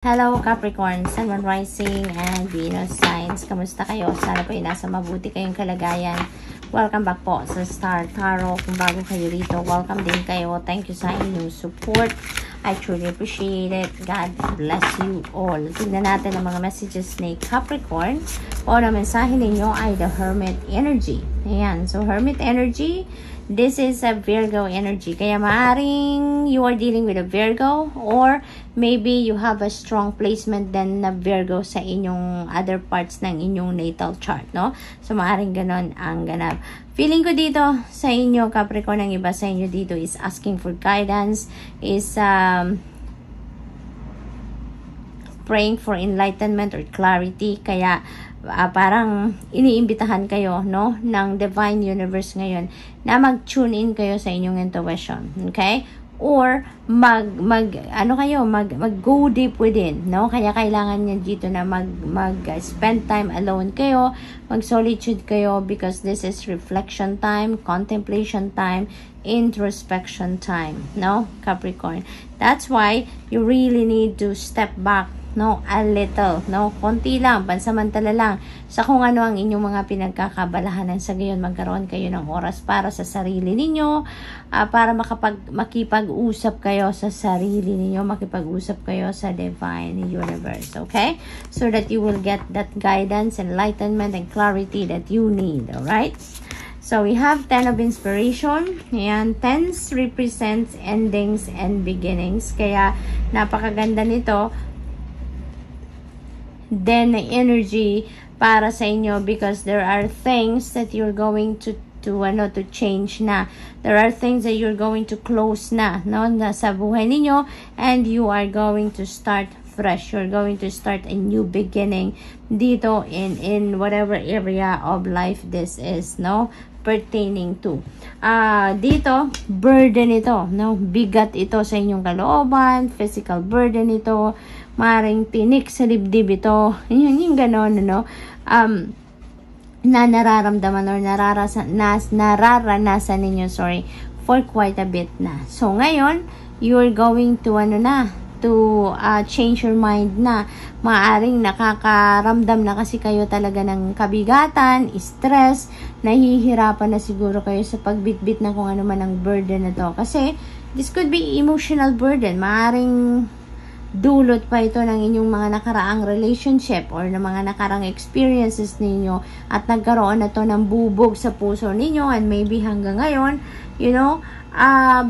Hello Capricorn, Sun, Moon, Rising, and Venus signs. Kamusta kayo? Sana po ay nasa mabuti kayong kalagayan. Welcome back po sa Star Tarot. Kung bago kayo rito, welcome din kayo. Thank you sa inyong support. I truly appreciate it. God bless you all. Tignan natin ang mga messages ni Capricorn. O na mensahe ninyo ay the Hermit energy. Ayan. So, Hermit energy, this is a Virgo energy. Kaya maaring you are dealing with a Virgo or maybe you have a strong placement then na Virgo sa inyong other parts ng inyong natal chart, no? So, maaring ganon ang ganap. Feeling ko dito sa inyo, Capricorn, ang iba sa inyo dito is asking for guidance, is praying for enlightenment or clarity. Kaya, parang iniimbitahan kayo, no, ng Divine Universe ngayon na mag-tune in kayo sa inyong intuition, okay? Or mag-go deep within, no? Kaya kailangan niya dito na spend time alone kayo, mag-solitude kayo, because this is reflection time, contemplation time, introspection time, no, Capricorn? That's why you really need to step back, no, a little, no, konti lang, pansamantala lang sa kung ano ang inyong mga pinagkakabalahanan. Sa gayon magkaroon kayo ng oras para sa sarili ninyo, para makipag-usap kayo sa sarili ninyo, makipag-usap kayo sa Divine Universe, okay? So that you will get that guidance, enlightenment, and clarity that you need, alright? So, we have 10 of inspiration. Ayan, 10 represents endings and beginnings. Kaya, napakaganda nito. Then, energy para sa inyo, because there are things that you're going to change na. There are things that you're going to close na, no, sa buhay ninyo, and you are going to start fresh. You're going to start a new beginning dito in whatever area of life this is, no, pertaining to. Dito, burden ito, no, bigat ito sa inyong kalooban, physical burden ito, maring tinik sa dibdib ito, yung ganon, no, na nararamdaman or nararanasan ninyo, for quite a bit na. So, ngayon, you're going to, change your mind na. Maaring nakakaramdam na kasi kayo talaga ng kabigatan, stress, nahihirapan na siguro kayo sa pagbitbit na kung ano man ang burden na to. Kasi, this could be emotional burden. Maaring dulot pa ito ng inyong mga nakaraang relationship or ng mga nakaraang experiences ninyo at nagkaroon na to ng bubog sa puso ninyo, and maybe hanggang ngayon,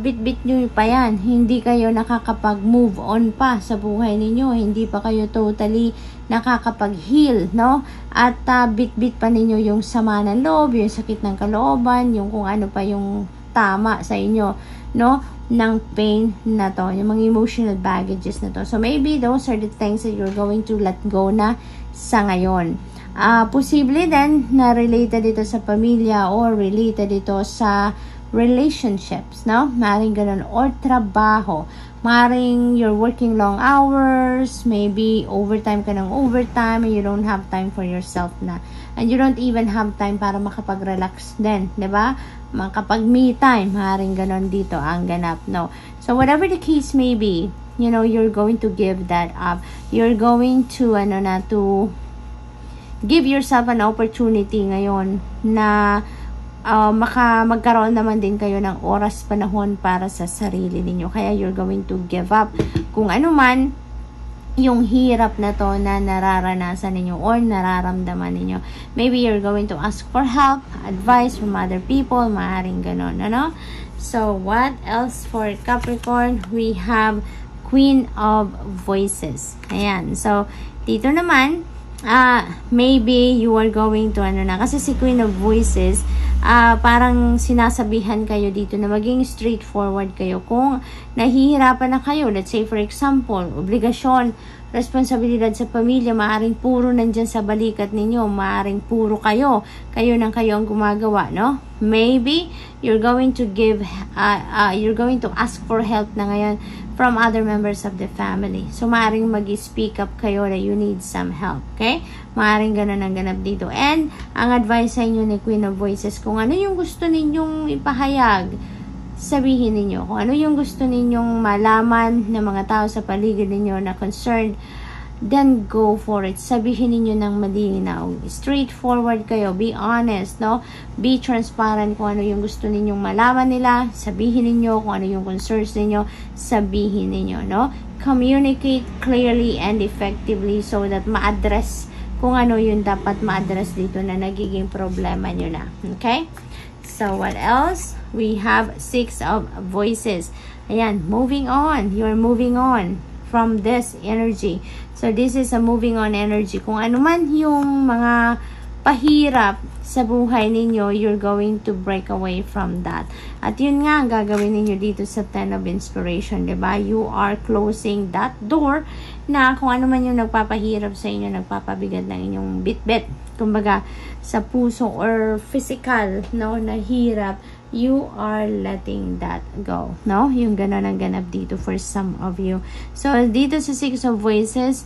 bit-bit nyo pa yan. Hindi kayo nakakapag-move on pa sa buhay ninyo. Hindi pa kayo totally nakakapag-heal, no? At bit-bit pa ninyo yung sama ng loob, yung sakit ng kalooban, yung kung ano pa yung tama sa inyo, no, ng pain na to, yung mga emotional baggages na to. So, maybe those are the things that you're going to let go na sa ngayon. Posible din na related ito sa pamilya or related ito sa relationships, no? Maring ganun. Or trabaho. Maring you're working long hours, maybe overtime ka ng overtime, and you don't have time for yourself na. And you don't even have time para makapag-relax din, diba? Makapag-me time, maring ganon dito ang ganap, no? So, whatever the case may be, you're going to give that up. You're going to, to give yourself an opportunity ngayon na magkaroon naman din kayo ng oras, panahon para sa sarili ninyo. Kaya you're going to give up kung ano man yung hirap na to na nararanasan ninyo or nararamdaman ninyo. Maybe you're going to ask for help, advice from other people, maaring ganon, ano? So, what else for Capricorn? We have Queen of Voices. Ayan. So, dito naman, maybe you are going to, kasi si Queen of Voices, parang sinasabihan kayo dito na maging straightforward kayo. Kung nahihirapan na kayo, let's say for example, obligasyon, responsibilidad sa pamilya, maaring puro nandyan sa balikat ninyo, maaring puro kayo ang gumagawa, no? Maybe you're going to you're going to ask for help na ngayon from other members of the family. So, maaring mag-speak up kayo na you need some help, okay? Maaring ganun ang ganap dito. And, ang advice sa inyo ni Queen of Voices, kung ano yung gusto ninyong ipahayag, sabihin ninyo. Kung ano yung gusto ninyong malaman ng mga tao sa paligid ninyo na concerned then go for it. Sabihin ninyo ng malinaw. Straightforward kayo. Be honest, no? Be transparent kung ano yung gusto ninyong malaman nila. Sabihin ninyo kung ano yung concerns ninyo. Sabihin ninyo, no? Communicate clearly and effectively so that ma-address kung ano yung dapat ma-address dito na nagiging problema nyo na. Okay? So, what else? We have 6 of voices. Ayan, moving on. You're moving on from this energy. So, this is a moving on energy. Kung ano man yung mga pahirap sa buhay ninyo, you're going to break away from that. At yun nga ang gagawin ninyo dito sa 10 of inspiration, diba? You are closing that door na kung ano man yung nagpapahirap sa inyo, nagpapabigat ng inyong bit-bit. Kumbaga, sa puso or physical, no, na hirap, you are letting that go, no? Yung gano'n ang ganap dito for some of you. So, dito sa 6 of voices,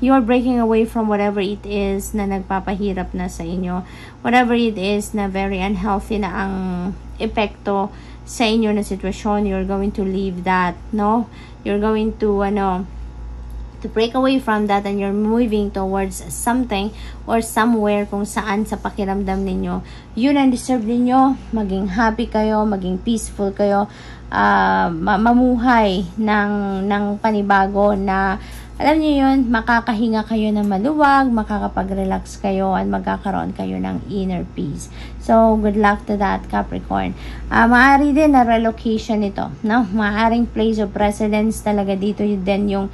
you're breaking away from whatever it is na nagpapahirap na sa inyo. Whatever it is na very unhealthy na ang epekto sa inyo na sitwasyon, you're going to leave that, no? You're going to, to break away from that and you're moving towards something or somewhere kung saan sa pakiramdam ninyo yun ang deserve ninyo, maging happy kayo, maging peaceful kayo, mamuhay ng panibago na alam niyo yun, makakahinga kayo ng maluwag, makakapag-relax kayo at magkakaroon kayo ng inner peace. So, good luck to that, Capricorn. Maaari din na relocation ito, no? Maaring place of residence talaga dito din yung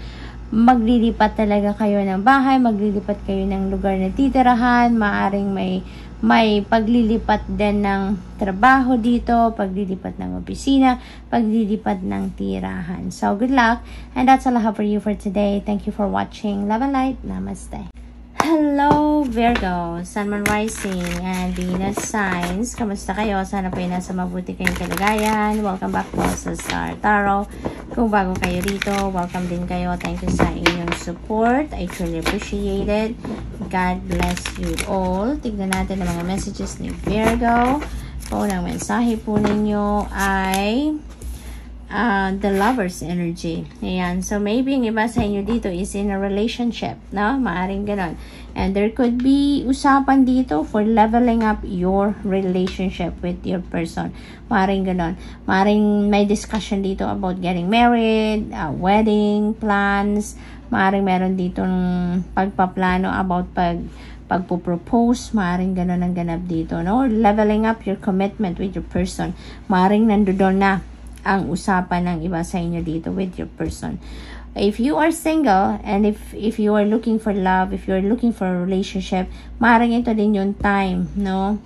maglilipat talaga kayo ng bahay, maglilipat kayo ng lugar na titirahan, maaring may paglilipat din ng trabaho dito, paglilipat ng opisina, paglilipat ng tirahan. So, good luck. And that's all I have for you for today. Thank you for watching. Love and light. Namaste. Hello, Virgo, Sun, Moon, Rising, and Venus signs. Kamusta kayo? Sana po nasa mabuti kayong kalagayan. Welcome back po sa Star Tarot. Kung bago kayo dito, welcome din kayo. Thank you sa inyong support. I truly appreciate it. God bless you all. Tignan natin ang mga messages ni Virgo. Unang mensahe po ninyo ay the lover's energy. Ayan. So, maybe yung iba sa inyo dito is in a relationship, no? Maaring ganon. And there could be usapan dito for leveling up your relationship with your person. Maaring ganon. Maaring may discussion dito about getting married, wedding plans. Maaring meron dito ng pagpaplano about pagpo-propose, maaring gano'n ang ganap dito, no? Leveling up your commitment with your person. Maaring nandoon na ang usapan ng iba sa inyo dito with your person. If you are single and if you are looking for love, if you are looking for a relationship, maaring ito din yung time, no?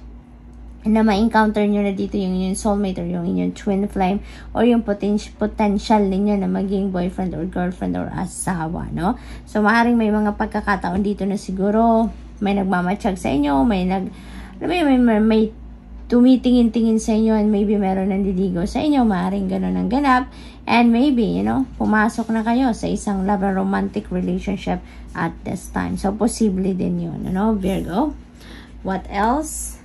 Na ma-encounter nyo na dito yung inyong soulmate or yung inyong twin flame or yung potential ninyo na maging boyfriend or girlfriend or asawa, no? So, maaring may mga pagkakataon dito na siguro may nagmamatsyag sa inyo, may tumitingin-tingin sa inyo and maybe meron nandiligo sa inyo, maaaring ganun ang ganap and maybe, pumasok na kayo sa isang love and romantic relationship at this time. So, posible din yun, Virgo. What else?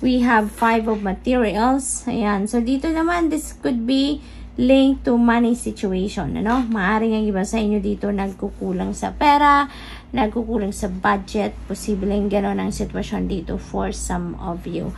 We have 5 of materials. Ayan. So, dito naman, this could be linked to money situation, Maaaring ang iba sa inyo dito nagkukulang sa pera, nagkukulang sa budget, posibleng gano'n ang sitwasyon dito for some of you.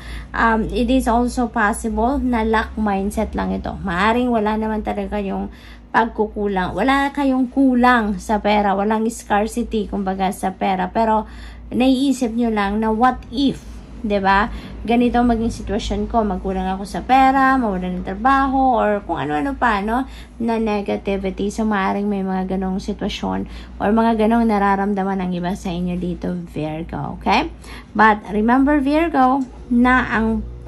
It is also possible na lack mindset lang ito. Maaring wala naman talaga yung pagkukulang. Wala kayong kulang sa pera. Walang scarcity, kumbaga, sa pera. Pero, naiisip nyo lang na what if, 'di ba? Ganito maging sitwasyon ko, magkulang ako sa pera, mawalan ng trabaho, or kung ano-ano pa, na negativity. So, maaaring may mga ganong sitwasyon or mga ganong nararamdaman ng iba sa inyo dito, Virgo, okay? But, remember, Virgo, na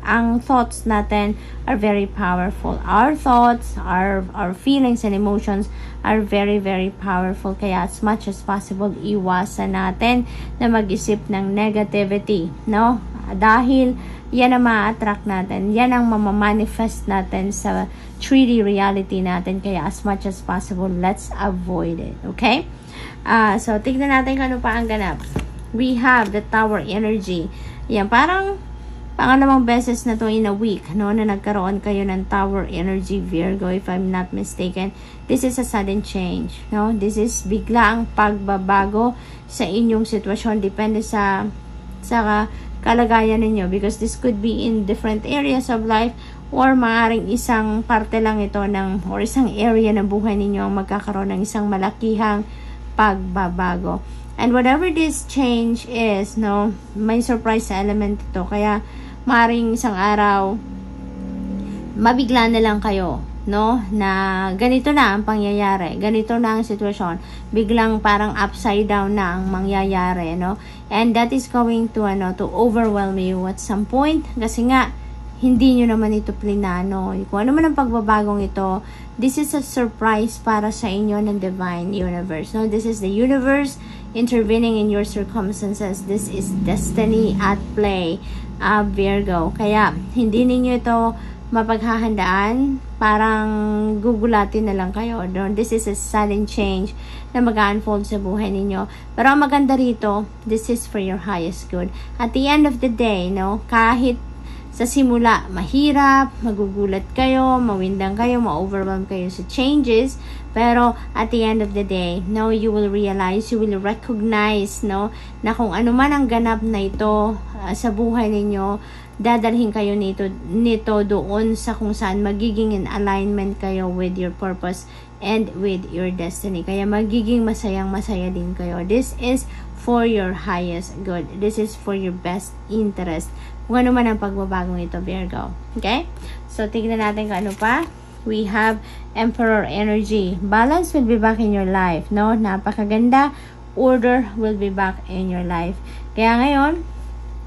ang thoughts natin are very powerful. Our thoughts, our feelings and emotions are very, very powerful. Kaya as much as possible, iwasan natin na mag-isip ng negativity, no? Dahil yan ang ma-attract natin. Yan ang mamamanifest natin sa 3D reality natin. Kaya as much as possible, let's avoid it. Okay? So, tignan natin kung ano pa ang ganap. We have the Tower energy. Yan, parang Pangalawang beses na to in a week, no, na nagkaroon kayo ng Tower energy, Virgo, if I'm not mistaken. This is a sudden change, no? This is biglaang pagbabago sa inyong sitwasyon, depende sa kalagayan ninyo, because this could be in different areas of life, or maaaring isang parte lang ito ng, or isang area ng buhay ninyo ang magkakaroon ng isang malakihang pagbabago. And whatever this change is, no, may surprise element ito. Kaya maaaring isang araw mabigla na lang kayo, no, na ganito na ang pangyayari, ganito na ang sitwasyon, biglang parang upside down na ang mangyayari, no, and that is going to to overwhelm you at some point, kasi nga hindi nyo naman ito plinano. Kung ano man ang pagbabagong ito, this is a surprise para sa inyo ng divine universe, no. This is the universe intervening in your circumstances. This is destiny at play, Virgo. Kaya hindi ninyo ito mapaghahandaan, parang gugulatin na lang kayo, no? This is a sudden change na mag-unfold sa buhay ninyo. Pero ang maganda rito, this is for your highest good. At the end of the day, no, kahit sa simula mahirap, magugulat kayo, mawindang kayo, ma-overwhelm kayo sa changes, pero at the end of the day, no, you will realize, you will recognize, no, na kung ano man ang ganap na ito sa buhay ninyo, dadalhin kayo nito doon sa kung saan magiging in alignment kayo with your purpose and with your destiny. Kaya magiging masayang-masaya din kayo. This is for your highest good. This is for your best interest. Kung ano man ang pagbabagong ito, Virgo. Okay? So, tignan natin kung ano pa. We have Emperor energy. Balance will be back in your life, no? Napakaganda. Order will be back in your life. Kaya ngayon,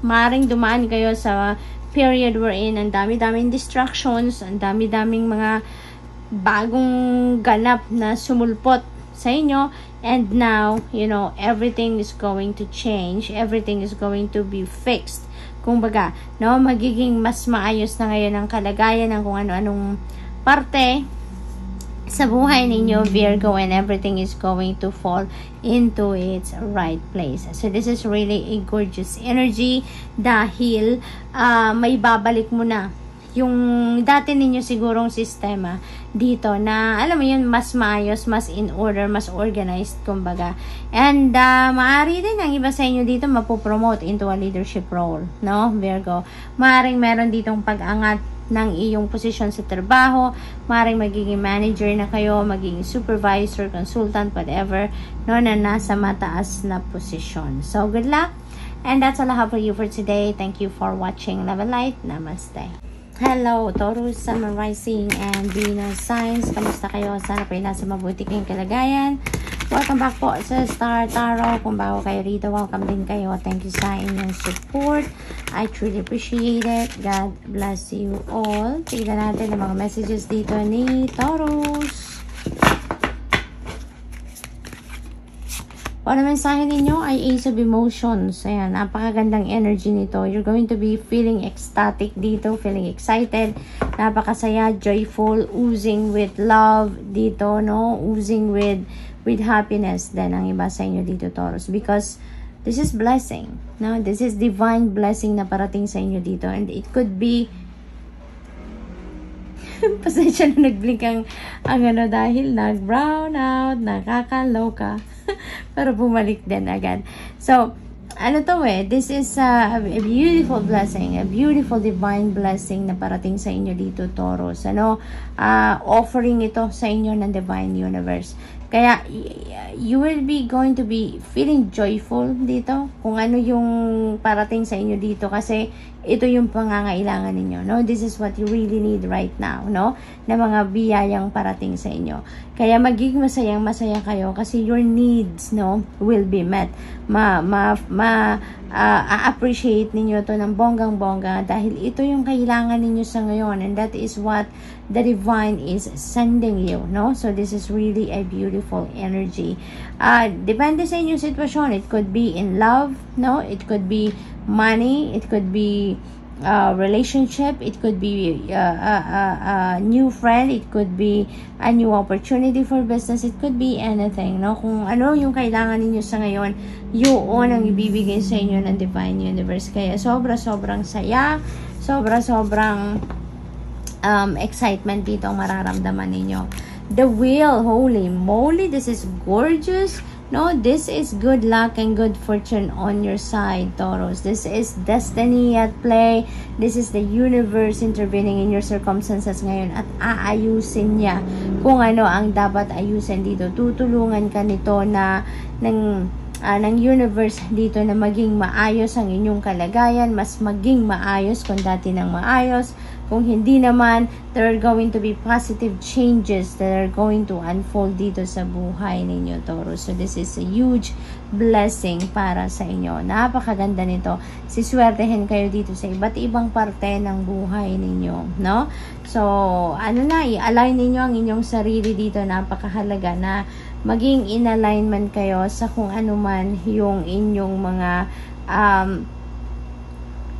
maaaring dumaan kayo sa period wherein ang dami-daming distractions, ang dami-daming mga bagong ganap na sumulpot sa inyo, and now, you know, everything is going to change, everything is going to be fixed. Kumbaga, no, magiging mas maayos na ngayon ang kalagayan ng kung ano-anong parte sa buhay ninyo, Virgo, and everything is going to fall into its right place. So this is really a gorgeous energy dahil may babalik mo na yung dati ninyo sigurong sistema dito na, alam mo yun, mas maayos, mas in order, mas organized, kumbaga. And maaari din ang iba sa inyo dito mapopromote into a leadership role, no, Virgo. Maaring meron ditong pag-angat ng iyong posisyon sa trabaho, maaring magiging manager na kayo, magiging supervisor, consultant, whatever, no, na nasa mataas na posisyon. So, good luck. And that's all I have for you for today. Thank you for watching. Love and light. Namaste. Hello, Taurus, Sun, Rising, and Venus signs. Kamusta kayo? Sana po nasa mabuti kayong kalagayan. Welcome back po sa Star Tarot. Kung bago kayo rito, welcome din kayo. Thank you sa inyong support. I truly appreciate it. God bless you all. Tignan natin ang mga messages dito ni Taurus. Kung ano mensahe ninyo ay Ace of Emotions. Ayan, napakagandang energy nito. You're going to be feeling ecstatic dito, feeling excited, napakasaya, joyful, oozing with love dito, no? Oozing with happiness din ang iba sa inyo dito, Taurus. Because this is blessing, no? This is divine blessing na parating sa inyo dito. And it could be pasensya na nag-blink ang ano dahil nag-brown out, nakakaloka. Pero bumalik din agad. So, ano to this is a beautiful blessing, a beautiful divine blessing na parating sa inyo dito, Taurus. Offering ito sa inyo ng divine universe. Kaya, you will be going to be feeling joyful dito kung ano yung parating sa inyo dito, kasi ito yung pangangailangan ninyo, no? This is what you really need right now, no? Na mga biyayang parating sa inyo. Kaya magiging masayang-masaya kayo kasi your needs, no, will be met. A-appreciate ninyo to ng bonggang-bongga dahil ito yung kailangan ninyo sa ngayon, and that is what the divine is sending you, no? So this is really a beautiful energy. Depende sa inyong sitwasyon. It could be in love, no? It could be money, it could be relationship, it could be a new friend, it could be a new opportunity for business, it could be anything, no? Kung ano yung kailangan ninyo sa ngayon, yun ang ibibigay sa inyo ng Divine Universe. Kaya sobrang saya, sobrang excitement dito ang mararamdaman ninyo. The Wheel, holy moly, this is gorgeous. No, this is good luck and good fortune on your side, Taurus. This is destiny at play. This is the universe intervening in your circumstances ngayon at aayusin niya kung ano ang dapat ayusin dito. Tutulungan ka nito na ng universe dito na maging maayos ang inyong kalagayan, mas maging maayos kung dati nang maayos. Kung hindi naman, there are going to be positive changes that are going to unfold dito sa buhay ninyo, Taurus. So this is a huge blessing para sa inyo. Napakaganda nito. Siswertehin kayo dito sa iba't ibang parte ng buhay ninyo, no? So, i-align ninyo ang inyong sarili dito. Napakahalaga na maging in alignment kayo sa kung ano man yung inyong mga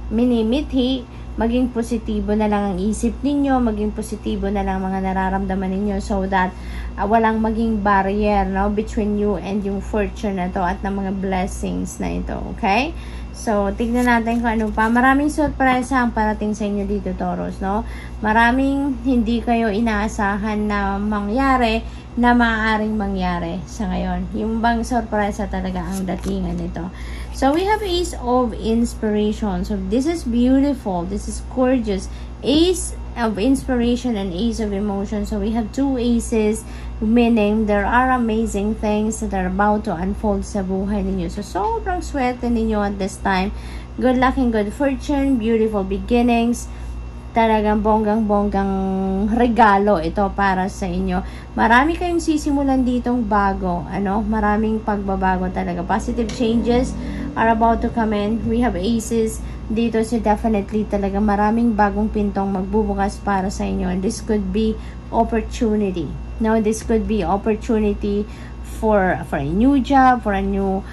minimithi. Maging positibo na lang ang isip ninyo, maging positibo na lang mga nararamdaman ninyo so that walang maging barrier, no, between you and yung fortune na to at ng mga blessings na ito, okay? So, tignan natin kung ano pa. Maraming sorpresa ang parating sa inyo dito, Taurus, no? Maraming hindi kayo inaasahan na mangyari, na maaaring mangyari sa ngayon. Yung bang sorpresa talaga ang datingan nito. So, we have Ace of Inspiration. So, this is beautiful. This is gorgeous. Ace of Inspiration and Ace of Emotion. So, we have two aces, meaning there are amazing things that are about to unfold sa buhay ninyo. So, sobrang swerte ninyo at this time. Good luck and good fortune, beautiful beginnings. Talagang bonggang-bonggang regalo ito para sa inyo. Marami kayong sisimulan ditong bago, ano? Maraming pagbabago talaga. Positive changes are about to come in. We have aces dito, so definitely talaga maraming bagong pintong magbubukas para sa inyo. And this could be opportunity. No, this could be opportunity for a new job, for a new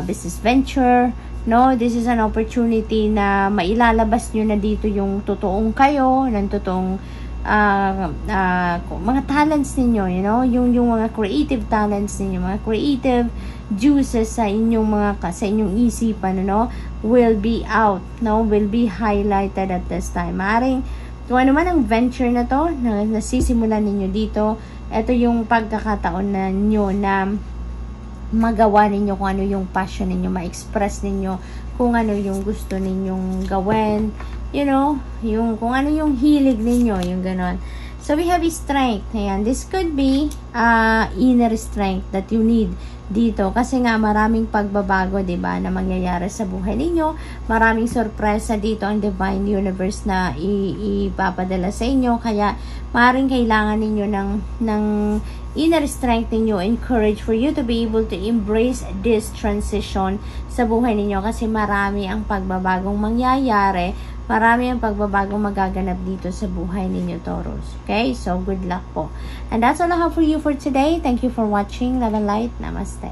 business venture. No, this is an opportunity na mailalabas nyo na dito yung totoong kayo, ng totoong mga talents ninyo, you know, yung mga creative talents ninyo, mga creative juices sa inyong sa inyong isipan, no, will be out, no, will be highlighted at this time. Maring kung ano man ang venture na to, na nasisimulan ninyo dito, ito yung pagkakataon na nyo na magawa ninyo kung ano yung passion ninyo, ma-express ninyo kung ano yung gusto ninyong gawin, you know, yung kung ano yung hilig ninyo, yung ganon. So, we have strength. Ayan, this could be inner strength that you need dito. Kasi nga, maraming pagbabago, diba, na mangyayari sa buhay ninyo. Maraming sorpresa dito ang Divine Universe na ipapadala sa inyo. Kaya, maaaring kailangan ninyo ng inner strength ninyo and courage for you to be able to embrace this transition sa buhay ninyo. Kasi marami ang pagbabagong mangyayari. Marami ang pagbabagong magaganap dito sa buhay ninyo, Taurus. Okay? So, good luck po. And that's all I have for you for today. Thank you for watching. Love and light. Namaste.